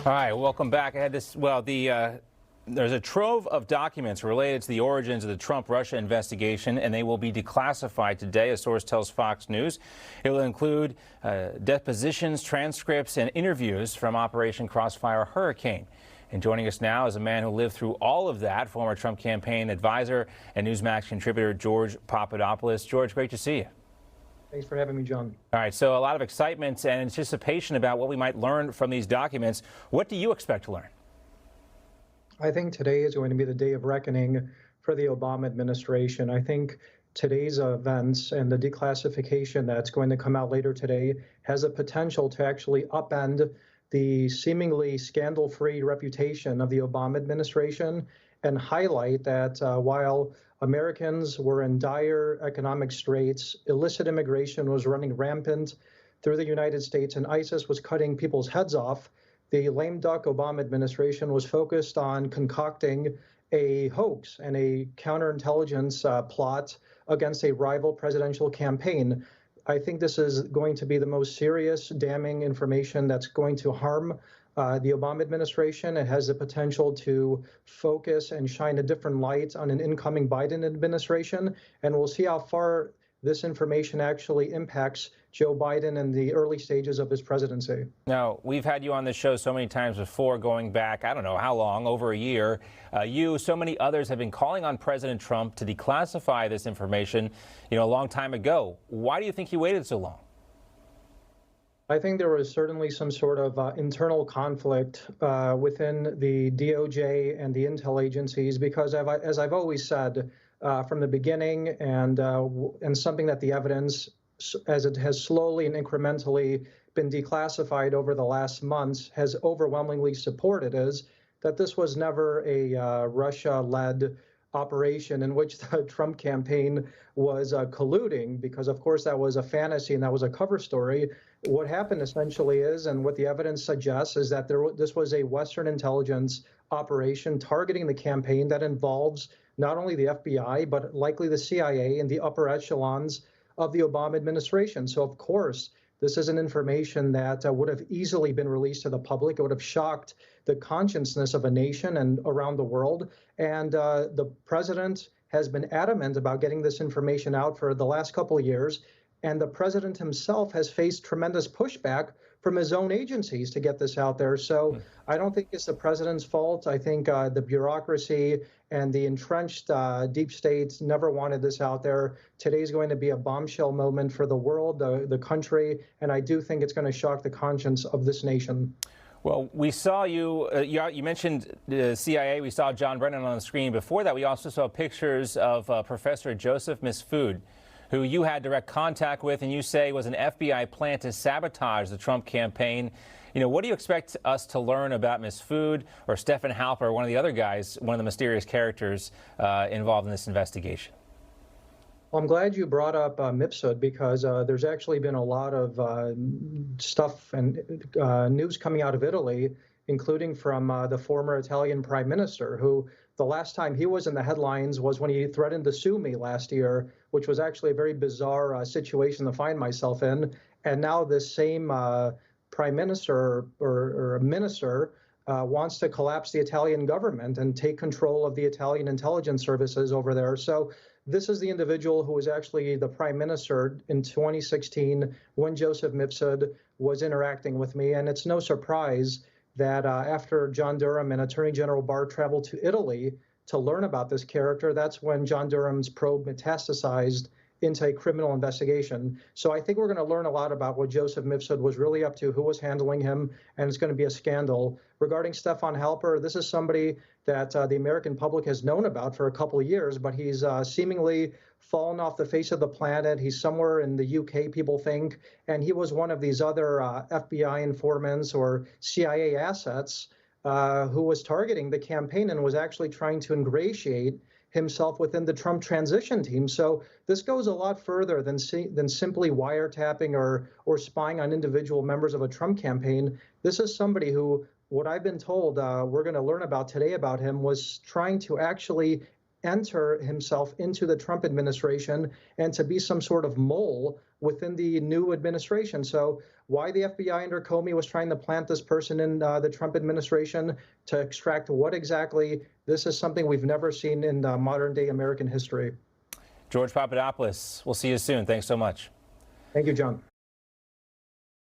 All right, welcome back. I had this, there's a trove of documents related to the origins of the Trump-Russia investigation, and they will be declassified today, a source tells Fox News. It will include depositions, transcripts, and interviews from Operation Crossfire Hurricane. And joining us now is a man who lived through all of that, former Trump campaign advisor and Newsmax contributor George Papadopoulos. George, great to see you. Thanks for having me, John. All right, so a lot of excitement and anticipation about what we might learn from these documents. What do you expect to learn? I think today is going to be the day of reckoning for the Obama administration. I think today's events and the declassification that's going to come out later today has a potential to actually upend the seemingly scandal-free reputation of the Obama administration and highlight that while Americans were in dire economic straits, illicit immigration was running rampant through the United States, and ISIS was cutting people's heads off, the lame duck Obama administration was focused on concocting a hoax and a counterintelligence plot against a rival presidential campaign. I think this is going to be the most serious, damning information that's going to harm the Obama administration. It has the potential to focus and shine a different light on an incoming Biden administration, and we'll see how far this information actually impacts Joe Biden in the early stages of his presidency. Now, we've had you on the show so many times before, going back, I don't know how long, over a year. You, so many others have been calling on President Trump to declassify this information, a long time ago. Why do you think he waited so long? I think there was certainly some sort of internal conflict within the DOJ and the intel agencies, because as I've always said from the beginning, and something that the evidence, as it has slowly and incrementally been declassified over the last months, has overwhelmingly supported, is that this was never a Russia-led operation in which the Trump campaign was colluding, because of course that was a fantasy and that was a cover story. What happened essentially is, and what the evidence suggests, is that this was a Western intelligence operation targeting the campaign that involves not only the FBI, but likely the CIA and the upper echelons of the Obama administration. So of course, this is an information that would have easily been released to the public. It would have shocked the consciousness of a nation and around the world. And the president has been adamant about getting this information out for the last couple of years. And the president himself has faced tremendous pushback from his own agencies to get this out there. So I don't think it's the president's fault. I think the bureaucracy and the entrenched deep states never wanted this out there. Today's going to be a bombshell moment for the world, the country, and I do think it's going to shock the conscience of this nation. Well, we saw you mentioned the CIA. We saw John Brennan on the screen. Before that, we also saw pictures of Professor Joseph Mifsud, who you had direct contact with, and you say was an FBI plan to sabotage the Trump campaign. What do you expect us to learn about Mifsud or Stephen Halper, one of the other guys, one of the mysterious characters involved in this investigation? Well, I'm glad you brought up Mifsud, because there's actually been a lot of stuff and news coming out of Italy, including from the former Italian prime minister, who the last time he was in the headlines was when he threatened to sue me last year, which was actually a very bizarre situation to find myself in. And now this same prime minister or minister wants to collapse the Italian government and take control of the Italian intelligence services over there. So this is the individual who was actually the prime minister in 2016 when Joseph Mifsud was interacting with me. And it's no surprise that after John Durham and Attorney General Barr traveled to Italy to learn about this character, that's when John Durham's probe metastasized into a criminal investigation. So I think we're going to learn a lot about what Joseph Mifsud was really up to, who was handling him, and it's going to be a scandal. Regarding Stefan Halper, this is somebody that the American public has known about for a couple of years, but he's seemingly fallen off the face of the planet. He's somewhere in the UK, people think, and he was one of these other FBI informants or CIA assets who was targeting the campaign and was actually trying to ingratiate himself within the Trump transition team. So this goes a lot further than simply wiretapping or spying on individual members of a Trump campaign. This is somebody who, what I've been told we're going to learn about today about him, was trying to actually enter himself into the Trump administration and to be some sort of mole within the new administration. So why the FBI under Comey was trying to plant this person in the Trump administration to extract what exactly, this is something we've never seen in modern day American history. George Papadopoulos, we'll see you soon. Thanks so much. Thank you, John.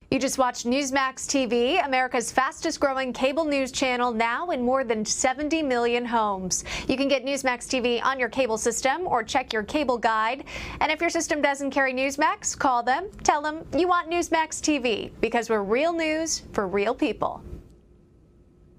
You just watched Newsmax TV, America's fastest growing cable news channel, now in more than 70 million homes. You can get Newsmax TV on your cable system or check your cable guide. And if your system doesn't carry Newsmax, call them, tell them you want Newsmax TV, because we're real news for real people.